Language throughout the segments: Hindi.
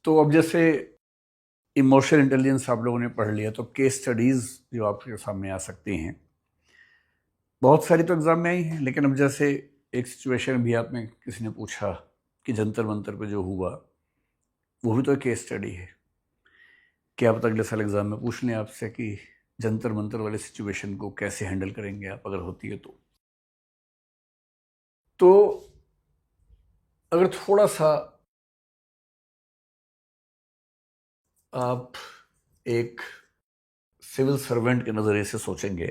तो अब जैसे इमोशनल इंटेलिजेंस आप लोगों ने पढ़ लिया, तो केस स्टडीज़ जो आपके सामने आ सकती हैं, बहुत सारी तो एग्ज़ाम में आई हैं, लेकिन अब जैसे एक सिचुएशन भी आप में किसी ने पूछा कि जंतर मंतर पे जो हुआ, वो भी तो एक केस स्टडी है। क्या पता अगले साल एग्ज़ाम में पूछ लें आपसे कि जंतर मंतर वाले सिचुएशन को कैसे हैंडल करेंगे आप, अगर होती है तो अगर थोड़ा सा आप एक सिविल सर्वेंट के नज़रिए से सोचेंगे,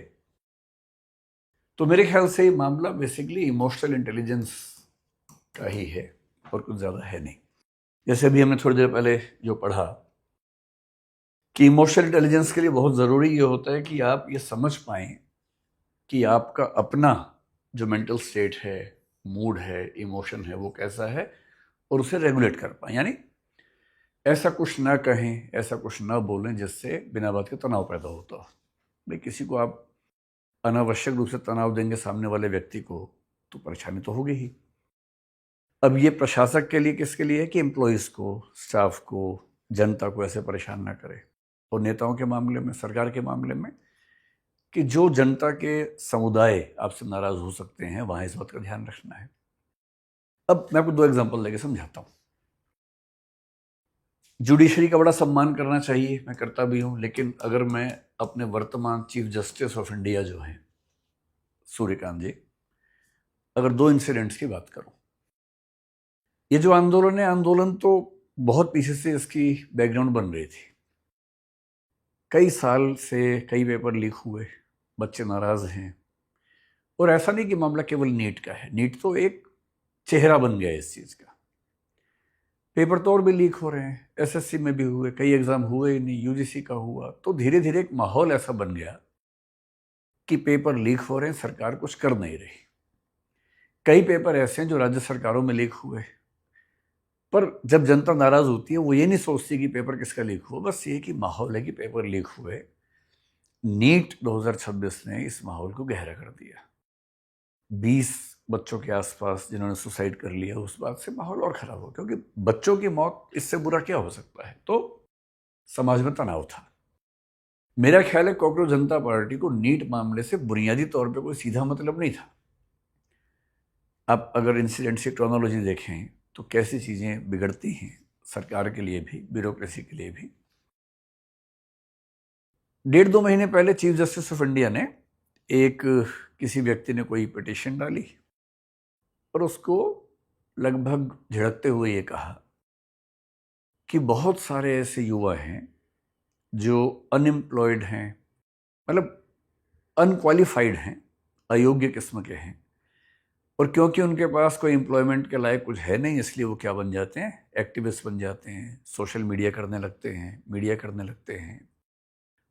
तो मेरे ख्याल से ये मामला बेसिकली इमोशनल इंटेलिजेंस का ही है और कुछ ज़्यादा है नहीं। जैसे अभी हमने थोड़ी देर पहले जो पढ़ा कि इमोशनल इंटेलिजेंस के लिए बहुत ज़रूरी ये होता है कि आप ये समझ पाएँ कि आपका अपना जो मेंटल स्टेट है, मूड है, इमोशन है, वो कैसा है और उसे रेगुलेट कर पाएँ। यानी ऐसा कुछ ना कहें, ऐसा कुछ ना बोलें जिससे बिना बात के तनाव पैदा होता हो। भाई किसी को आप अनावश्यक रूप से तनाव देंगे सामने वाले व्यक्ति को, तो परेशानी तो होगी ही। अब ये प्रशासक के लिए किसके लिए है कि एम्प्लॉयज़ को, स्टाफ को, जनता को ऐसे परेशान ना करे। और नेताओं के मामले में, सरकार के मामले में, कि जो जनता के समुदाय आपसे नाराज़ हो सकते हैं, वहाँ इस बात का ध्यान रखना है। अब मैं आपको 2 एग्जांपल देके समझाता हूँ। जुडिशरी का बड़ा सम्मान करना चाहिए, मैं करता भी हूँ, लेकिन अगर मैं अपने वर्तमान चीफ जस्टिस ऑफ इंडिया जो हैं सूर्यकांत जी, अगर 2 इंसिडेंट्स की बात करूँ, ये जो आंदोलन है, आंदोलन तो बहुत पीछे से इसकी बैकग्राउंड बन रही थी। कई साल से कई पेपर लीक हुए, बच्चे नाराज़ हैं। और ऐसा नहीं कि मामला केवल नीट का है, नीट तो एक चेहरा बन गया इस चीज़ का। पेपर तो और भी लीक हो रहे हैं, एसएससी में भी हुए, कई एग्ज़ाम हुए ही नहीं, यूजीसी का हुआ। तो धीरे धीरे एक माहौल ऐसा बन गया कि पेपर लीक हो रहे हैं, सरकार कुछ कर नहीं रही। कई पेपर ऐसे हैं जो राज्य सरकारों में लीक हुए, पर जब जनता नाराज़ होती है वो ये नहीं सोचती कि पेपर किसका लीक हुआ, बस ये कि माहौल है कि पेपर लीक हुए। नीट 2026 ने इस माहौल को गहरा कर दिया। 20 बच्चों के आसपास जिन्होंने सुसाइड कर लिया, उस बात से माहौल और ख़राब हो, क्योंकि बच्चों की मौत इससे बुरा क्या हो सकता है। तो समाज में तनाव था। मेरा ख्याल है कॉकरोच जनता पार्टी को नीट मामले से बुनियादी तौर पे कोई सीधा मतलब नहीं था। आप अगर इंसिडेंट की क्रोनोलॉजी देखें तो कैसी चीज़ें बिगड़ती हैं सरकार के लिए भी, ब्यूरोक्रेसी के लिए भी। 1.5-2 महीने पहले चीफ जस्टिस ऑफ इंडिया ने एक किसी व्यक्ति ने कोई पिटीशन डाली और उसको लगभग झिड़कते हुए ये कहा कि बहुत सारे ऐसे युवा हैं जो अनएम्प्लॉयड हैं, मतलब अनक्वालिफाइड हैं, अयोग्य किस्म के हैं, और क्योंकि उनके पास कोई एम्प्लॉयमेंट के लायक कुछ है नहीं, इसलिए वो क्या बन जाते हैं, एक्टिविस्ट बन जाते हैं, सोशल मीडिया करने लगते हैं, मीडिया करने लगते हैं।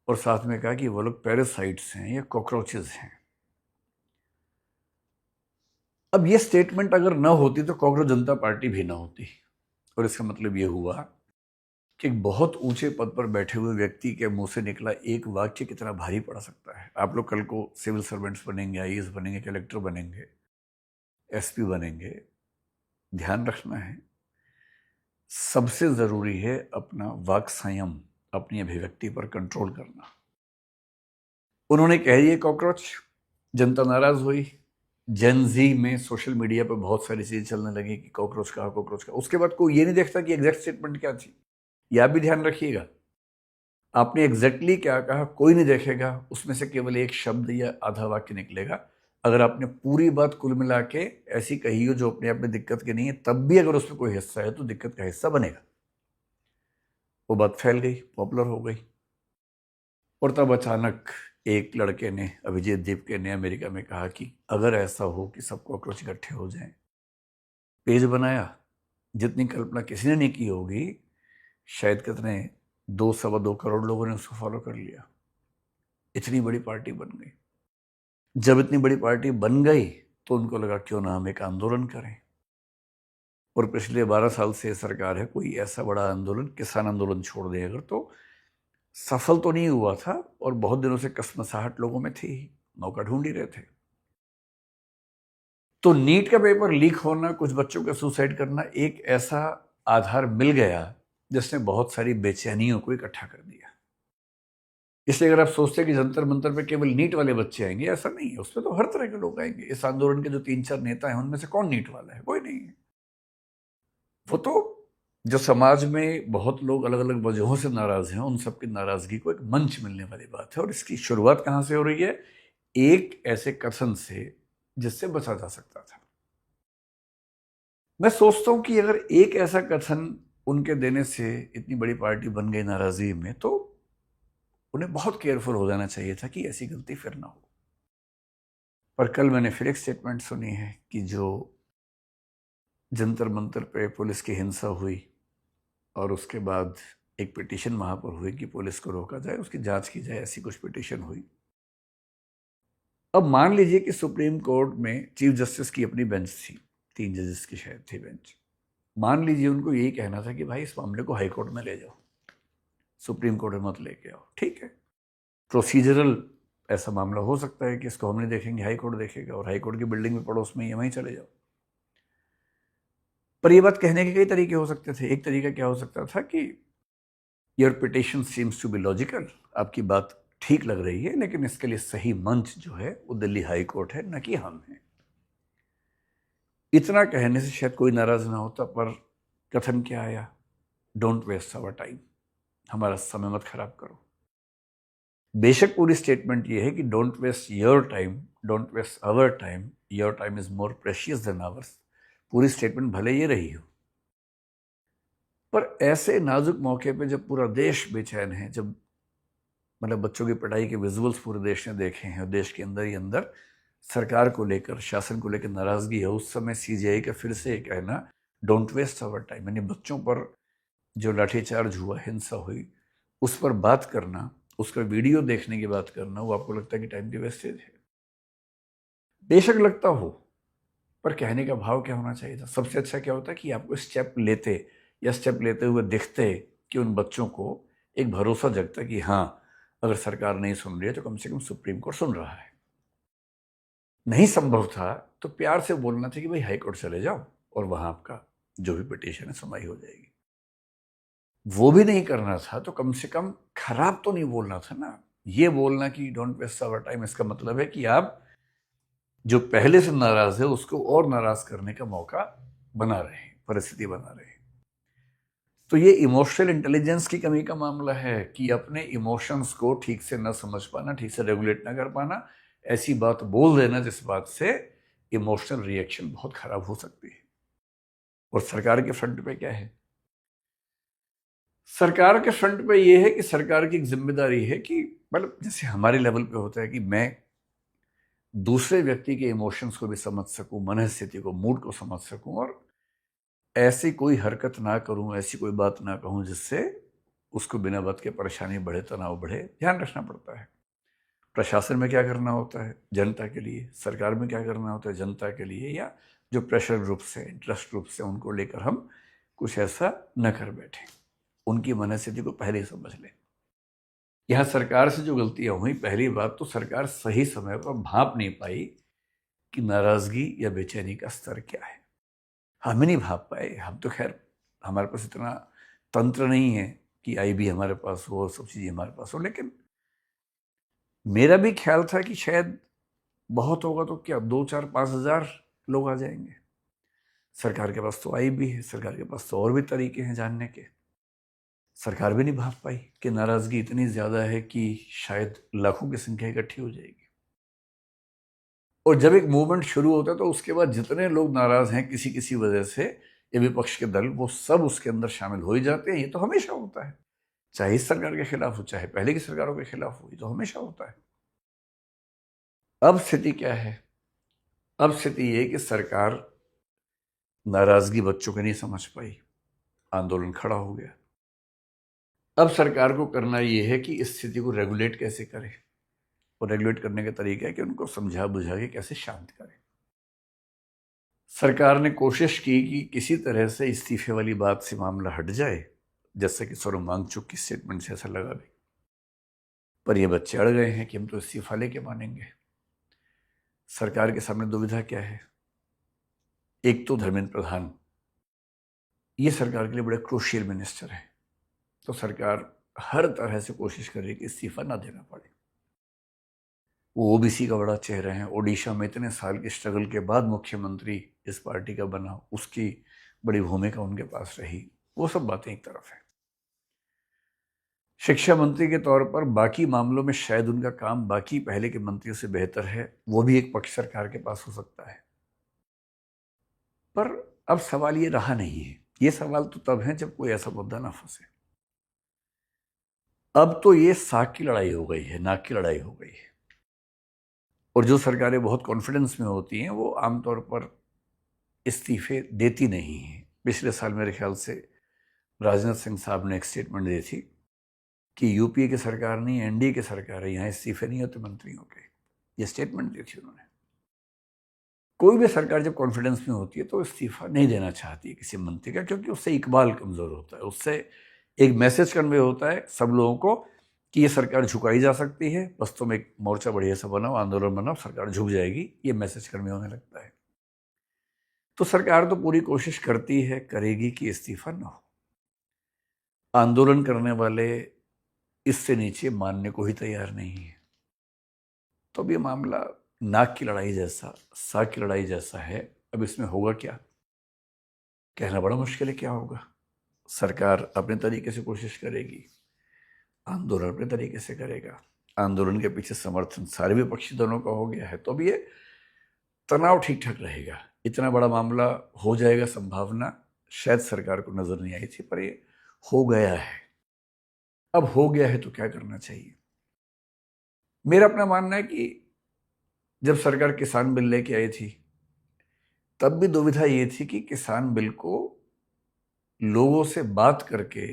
और साथ में कहा कि वो लोग पैरासाइट्स हैं या कॉकरोचेस हैं। अब ये स्टेटमेंट अगर ना होती तो कॉकरोच जनता पार्टी भी ना होती। और इसका मतलब ये हुआ कि एक बहुत ऊंचे पद पर बैठे हुए व्यक्ति के मुंह से निकला एक वाक्य कितना भारी पड़ सकता है। आप लोग कल को सिविल सर्वेंट्स बनेंगे, आईएएस बनेंगे, कलेक्टर बनेंगे, एसपी बनेंगे, ध्यान रखना है, सबसे ज़रूरी है अपना वाक संयम, अपनी अभिव्यक्ति पर कंट्रोल करना। उन्होंने कह दिया कॉकरोच, जनता नाराज़ हुई। जेनजी में सोशल मीडिया पर बहुत सारी चीज़ें चलने लगी कि कॉकरोच कहा, कॉकरोच कहा। उसके बाद कोई ये नहीं देखता कि एग्जैक्ट स्टेटमेंट क्या थी। यह आप भी ध्यान रखिएगा, आपने एग्जैक्टली क्या कहा कोई नहीं देखेगा, उसमें से केवल एक शब्द या आधा वाक्य निकलेगा। अगर आपने पूरी बात कुल मिला के ऐसी कही हो जो अपने आप में दिक्कत की नहीं है, तब भी अगर उसमें कोई हिस्सा है तो दिक्कत का हिस्सा बनेगा। वो बात फैल गई, पॉपुलर हो गई। और तब अचानक एक लड़के ने, अभिजीत दीपके ने, अमेरिका में कहा कि अगर ऐसा हो कि सब कॉकरोच इकट्ठे हो जाएं, पेज बनाया, जितनी कल्पना किसी ने नहीं की होगी, शायद कितने 2-2.25 करोड़ लोगों ने उसको फॉलो कर लिया। इतनी बड़ी पार्टी बन गई। जब इतनी बड़ी पार्टी बन गई तो उनको लगा क्यों ना हम एक आंदोलन करें। और पिछले 12 साल से सरकार है, कोई ऐसा बड़ा आंदोलन, किसान आंदोलन छोड़ दे अगर, तो सफल तो नहीं हुआ था। और बहुत दिनों से कसमसाहट लोगों में थी, मौका ढूंढ ही रहे थे। तो नीट का पेपर लीक होना, कुछ बच्चों का सुसाइड करना, एक ऐसा आधार मिल गया जिसने बहुत सारी बेचैनियों को इकट्ठा कर दिया। इसलिए अगर आप सोचते हैं कि जंतर मंतर पे केवल नीट वाले बच्चे आएंगे, ऐसा नहीं है। उसमें तो हर तरह के लोग आएंगे। इस आंदोलन के जो 3-4 नेता हैं उनमें से कौन नीट वाला है? कोई नहीं है। वो तो जो समाज में बहुत लोग अलग अलग वजहों से नाराज हैं, उन सबकी नाराजगी को एक मंच मिलने वाली बात है। और इसकी शुरुआत कहां से हो रही है? एक ऐसे कथन से जिससे बचा जा सकता था। मैं सोचता हूं कि अगर एक ऐसा कथन उनके देने से इतनी बड़ी पार्टी बन गई नाराजगी में, तो उन्हें बहुत केयरफुल हो जाना चाहिए था कि ऐसी गलती फिर ना हो। पर कल मैंने फिर एक स्टेटमेंट सुनी है कि जो जंतर मंतर पे पुलिस की हिंसा हुई और उसके बाद एक पिटीशन वहां पर हुई कि पुलिस को रोका जाए, उसकी जांच की जाए, ऐसी कुछ पिटीशन हुई। अब मान लीजिए कि सुप्रीम कोर्ट में चीफ जस्टिस की अपनी बेंच थी, 3 जजेस की शायद थी बेंच। मान लीजिए उनको यही कहना था कि भाई इस मामले को हाई कोर्ट में ले जाओ, सुप्रीम कोर्ट में मत लेके आओ। ठीक है, प्रोसीजरल ऐसा मामला हो सकता है कि इसको हम नहीं देखेंगे, हाई कोर्ट देखेगा, और हाई कोर्ट की बिल्डिंग में पड़ोस में ही वहीं चले जाओ। पर यह बात कहने के कई तरीके हो सकते थे। एक तरीका क्या हो सकता था कि your petition seems to be logical, आपकी बात ठीक लग रही है, लेकिन इसके लिए सही मंच जो है वो दिल्ली हाई कोर्ट है, न कि हम हैं। इतना कहने से शायद कोई नाराज ना होता, पर कथन क्या आया? डोंट वेस्ट आवर टाइम, हमारा समय मत खराब करो। बेशक पूरी स्टेटमेंट ये है कि don't waste your time, don't waste our time, your time is more precious than ours. पूरी स्टेटमेंट भले ये रही हो, पर ऐसे नाजुक मौके पे जब पूरा देश बेचैन है, जब मतलब बच्चों की पढ़ाई के विजुअल्स पूरे देश ने देखे हैं और देश के अंदर ही अंदर सरकार को लेकर, शासन को लेकर नाराजगी है, उस समय सीजीआई का फिर से कहना डोंट वेस्ट आवर टाइम, यानी बच्चों पर जो लाठीचार्ज हुआ, हिंसा हुई, उस पर बात करना, उसका वीडियो देखने की बात करना, वो आपको लगता है कि टाइम की वेस्टेज है? बेशक लगता हो, पर कहने का भाव क्या होना चाहिए था? सबसे अच्छा क्या होता कि आपको स्टेप लेते या स्टेप लेते हुए दिखते कि उन बच्चों को एक भरोसा जगता कि हाँ, अगर सरकार नहीं सुन रही है तो कम से कम सुप्रीम कोर्ट सुन रहा है। नहीं संभव था तो प्यार से बोलना था कि भाई हाई कोर्ट चले जाओ और वहां आपका जो भी पिटीशन है सुनवाई हो जाएगी। वो भी नहीं करना था तो कम से कम खराब तो नहीं बोलना था ना। ये बोलना कि डोंट वेस्ट आवर टाइम, इसका मतलब है कि आप जो पहले से नाराज है उसको और नाराज करने का मौका बना रहे हैं, परिस्थिति बना रहे हैं। तो ये इमोशनल इंटेलिजेंस की कमी का मामला है कि अपने इमोशंस को ठीक से न समझ पाना, ठीक से रेगुलेट ना कर पाना, ऐसी बात बोल देना जिस बात से इमोशनल रिएक्शन बहुत खराब हो सकती है। और सरकार के फ्रंट पे क्या है? सरकार के फ्रंट पे ये है कि सरकार की एक जिम्मेदारी है कि मतलब जैसे हमारे लेवल पे होता है कि मैं दूसरे व्यक्ति के इमोशंस को भी समझ सकूं, मनस्थिति को, मूड को समझ सकूं, और ऐसी कोई हरकत ना करूं, ऐसी कोई बात ना कहूं जिससे उसको बिना बात के परेशानी बढ़े, तनाव बढ़े। ध्यान रखना पड़ता है। प्रशासन में क्या करना होता है? जनता के लिए। सरकार में क्या करना होता है? जनता के लिए। या जो प्रेशर ग्रुप्स हैं, इंटरेस्ट ग्रुप्स हैं, उनको लेकर हम कुछ ऐसा न कर बैठे, उनकी मनस्थिति को पहले ही समझ लें। यहाँ सरकार से जो गलतियां हुई, पहली बात तो सरकार सही समय पर भांप नहीं पाई कि नाराजगी या बेचैनी का स्तर क्या है। हम ही नहीं भांप पाए। हम तो खैर, हमारे पास इतना तंत्र नहीं है कि आईबी हमारे पास हो, सब चीज़ें हमारे पास हो, लेकिन मेरा भी ख्याल था कि शायद बहुत होगा तो क्या 2-4-5 हज़ार लोग आ जाएंगे। सरकार के पास तो आईबी है, सरकार के पास तो और भी तरीके हैं जानने के। सरकार भी नहीं भांप पाई कि नाराजगी इतनी ज्यादा है कि शायद लाखों की संख्या इकट्ठी हो जाएगी। और जब एक मूवमेंट शुरू होता है तो उसके बाद जितने लोग नाराज हैं किसी किसी वजह से, ये विपक्ष के दल, वो सब उसके अंदर शामिल हो ही जाते हैं। ये तो हमेशा होता है, चाहे इस सरकार के खिलाफ हो, चाहे पहले की सरकारों के खिलाफ हो, ये तो हमेशा होता है। अब स्थिति क्या है? अब स्थिति ये कि सरकार नाराजगी बच्चों की नहीं समझ पाई, आंदोलन खड़ा हो गया। अब सरकार को करना यह है कि इस स्थिति को रेगुलेट कैसे करे, और रेगुलेट करने का तरीका है कि उनको समझा बुझा के कैसे शांत करें। सरकार ने कोशिश की कि किसी तरह से इस्तीफे वाली बात से मामला हट जाए, जैसे कि सौरभ वांगचुक की स्टेटमेंट से ऐसा लगा भी। पर ये बच्चे अड़ गए हैं कि हम तो इस्तीफा लेके मानेंगे। सरकार के सामने दुविधा क्या है? एक तो धर्मेंद्र प्रधान, ये सरकार के लिए बड़े क्रूशियल मिनिस्टर है, तो सरकार हर तरह से कोशिश कर रही है कि इस्तीफा ना देना पड़े। वो ओबीसी का बड़ा चेहरा है, ओडिशा में इतने साल की स्ट्रगल के बाद मुख्यमंत्री इस पार्टी का बना, उसकी बड़ी भूमिका उनके पास रही। वो सब बातें एक तरफ है। शिक्षा मंत्री के तौर पर बाकी मामलों में शायद उनका काम बाकी पहले के मंत्रियों से बेहतर है, वो भी एक पक्ष सरकार के पास हो सकता है। पर अब सवाल ये रहा नहीं है। ये सवाल तो तब है जब कोई ऐसा मुद्दा ना फंसे। अब तो ये साख की लड़ाई हो गई है, नाक की लड़ाई हो गई है। और जो सरकारें बहुत कॉन्फिडेंस में होती हैं वो आमतौर पर इस्तीफे देती नहीं हैं। पिछले साल मेरे ख्याल से राजनाथ सिंह साहब ने एक स्टेटमेंट दी थी कि यूपीए की सरकार नहीं, एनडीए की सरकार है, यहाँ इस्तीफे नहीं होते मंत्रियों के। ये स्टेटमेंट दी थी उन्होंने। कोई भी सरकार जब कॉन्फिडेंस में होती है तो इस्तीफा नहीं देना चाहती है किसी मंत्री का, क्योंकि उससे इकबाल कमज़ोर होता है। उससे एक मैसेज कन्वे होता है सब लोगों को कि ये सरकार झुकाई जा सकती है, बस तुम एक मोर्चा बढ़िया सा बनाओ, आंदोलन बनाओ, सरकार झुक जाएगी, ये मैसेज कन्वे होने लगता है। तो सरकार तो पूरी कोशिश करती है, करेगी कि इस्तीफा ना हो। आंदोलन करने वाले इससे नीचे मानने को ही तैयार नहीं है। तो अब ये मामला नाक की लड़ाई जैसा, साग की लड़ाई जैसा है। अब इसमें होगा क्या, कहना बड़ा मुश्किल है क्या होगा। सरकार अपने तरीके से कोशिश करेगी, आंदोलन अपने तरीके से करेगा। आंदोलन के पीछे समर्थन सारे विपक्षी दलों का हो गया है, तो अब ये तनाव ठीक ठाक रहेगा। इतना बड़ा मामला हो जाएगा, संभावना शायद सरकार को नजर नहीं आई थी, पर ये हो गया है। अब हो गया है तो क्या करना चाहिए। मेरा अपना मानना है कि जब सरकार किसान बिल लेके आई थी तब भी दुविधा ये थी कि किसान बिल को लोगों से बात करके,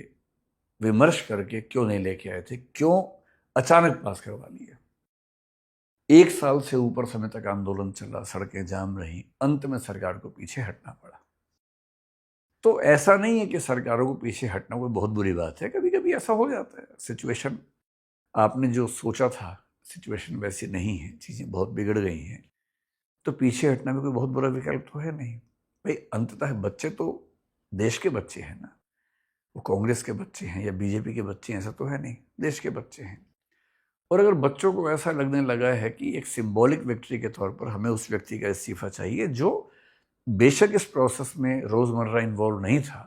विमर्श करके क्यों नहीं लेके आए थे, क्यों अचानक पास करवा लिया। 1 साल से ऊपर समय तक आंदोलन चला, सड़कें जाम रही, अंत में सरकार को पीछे हटना पड़ा। तो ऐसा नहीं है कि सरकारों को पीछे हटना कोई बहुत बुरी बात है, कभी कभी ऐसा हो जाता है। सिचुएशन, आपने जो सोचा था सिचुएशन वैसी नहीं है, चीज़ें बहुत बिगड़ गई हैं, तो पीछे हटना भी कोई बहुत बुरा विकल्प तो है नहीं। भाई अंततः बच्चे तो देश के बच्चे हैं ना, वो कांग्रेस के बच्चे हैं या बीजेपी के बच्चे हैं ऐसा तो है नहीं, देश के बच्चे हैं। और अगर बच्चों को ऐसा लगने लगा है कि एक सिंबॉलिक विक्ट्री के तौर पर हमें उस व्यक्ति का इस्तीफा चाहिए जो बेशक इस प्रोसेस में रोजमर्रा इन्वॉल्व नहीं था,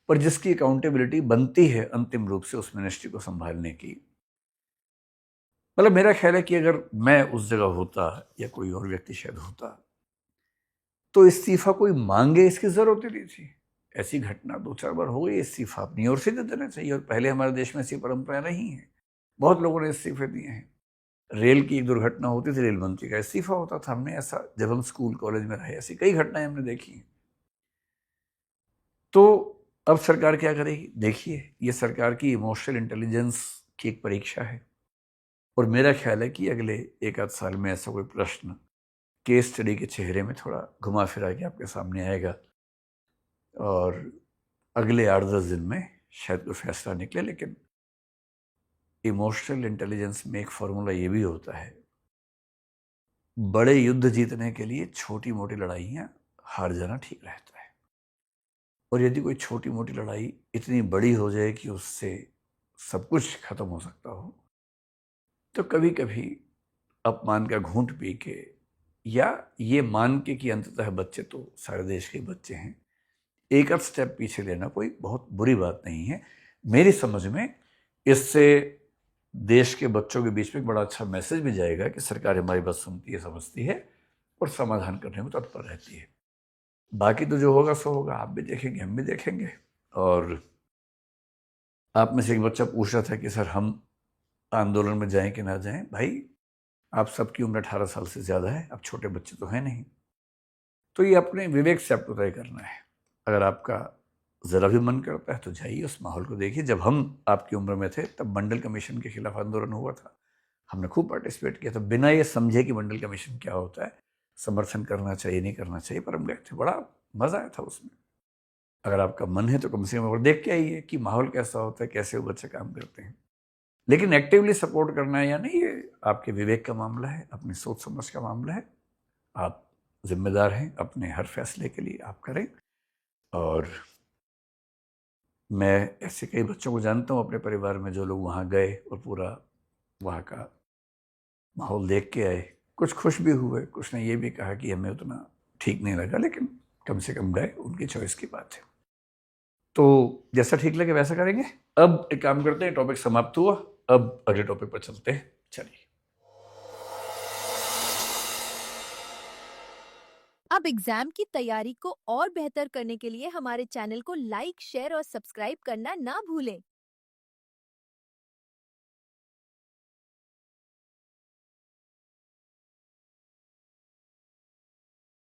पर जिसकी अकाउंटेबिलिटी बनती है अंतिम रूप से उस मिनिस्ट्री को संभालने की। मतलब मेरा ख्याल है कि अगर मैं उस जगह होता या कोई और व्यक्ति शायद होता तो इस्तीफा कोई मांगे इसकी जरूरत ही नहीं थी। ऐसी घटना 2-4 बार हो गई, इस्तीफा अपनी ओर से दे देना चाहिए। और पहले हमारे देश में ऐसी परंपरा नहीं है, बहुत लोगों ने इस्तीफे दिए हैं। रेल की एक दुर्घटना होती थी, रेल मंत्री का इस्तीफा होता था। हमने ऐसा, जब हम स्कूल कॉलेज में रहे, ऐसी कई घटनाएं हमने देखी हैं। तो अब सरकार क्या करेगी, देखिए ये सरकार की इमोशनल इंटेलिजेंस की एक परीक्षा है। और मेरा ख्याल है कि अगले 1-8 साल में ऐसा कोई प्रश्न केस स्टडी के चेहरे में थोड़ा घुमा फिरा के आपके सामने आएगा और अगले 8-10 दिन में शायद कोई फैसला निकले। लेकिन इमोशनल इंटेलिजेंस में एक फॉर्मूला ये भी होता है, बड़े युद्ध जीतने के लिए छोटी मोटी लड़ाइयाँ हार जाना ठीक रहता है। और यदि कोई छोटी मोटी लड़ाई इतनी बड़ी हो जाए कि उससे सब कुछ खत्म हो सकता हो, तो कभी कभी अपमान का घूंट पी के, या ये मान के कि अंततः बच्चे तो सारे देश के बच्चे हैं, एक आध स्टेप पीछे लेना कोई बहुत बुरी बात नहीं है। मेरी समझ में इससे देश के बच्चों के बीच में एक बड़ा अच्छा मैसेज भी जाएगा कि सरकार हमारी बात सुनती है, समझती है और समाधान करने में तत्पर रहती है। बाकी तो जो होगा सो होगा, आप भी देखेंगे, हम भी देखेंगे। और आप में से एक बच्चा पूछ रहा था कि सर हम आंदोलन में जाएं कि ना जाएं। भाई आप सबकी उम्र 18 साल से ज़्यादा है, अब छोटे बच्चे तो हैं नहीं। तो ये अपने विवेक से आपको तय करना है। अगर आपका ज़रा भी मन करता है तो जाइए, उस माहौल को देखिए। जब हम आपकी उम्र में थे तब मंडल कमीशन के खिलाफ आंदोलन हुआ था, हमने खूब पार्टिसिपेट किया था, बिना ये समझे कि मंडल कमीशन क्या होता है, समर्थन करना चाहिए नहीं करना चाहिए, पर हम गए थे, बड़ा मज़ा आया था उसमें। अगर आपका मन है तो कम से कम और देख के आइए कि माहौल कैसा होता है, कैसे वो बच्चे काम करते हैं। लेकिन एक्टिवली सपोर्ट करना है या नहीं, ये आपके विवेक का मामला है, अपनी सोच समझ का मामला है। आप जिम्मेदार हैं, अपने हर फैसले के लिए आप करें। और मैं ऐसे कई बच्चों को जानता हूँ अपने परिवार में जो लोग वहाँ गए और पूरा वहाँ का माहौल देख के आए। कुछ खुश भी हुए, कुछ ने ये भी कहा कि हमें उतना ठीक नहीं लगा, लेकिन कम से कम गए, उनकी चॉइस की बात है। तो जैसा ठीक लगे वैसा करेंगे। अब एक काम करते हैं, टॉपिक समाप्त हुआ, अब अगले टॉपिक पर चलते हैं। चलिए। अब एग्जाम की तैयारी को और बेहतर करने के लिए हमारे चैनल को लाइक, शेयर और सब्सक्राइब करना ना भूलें।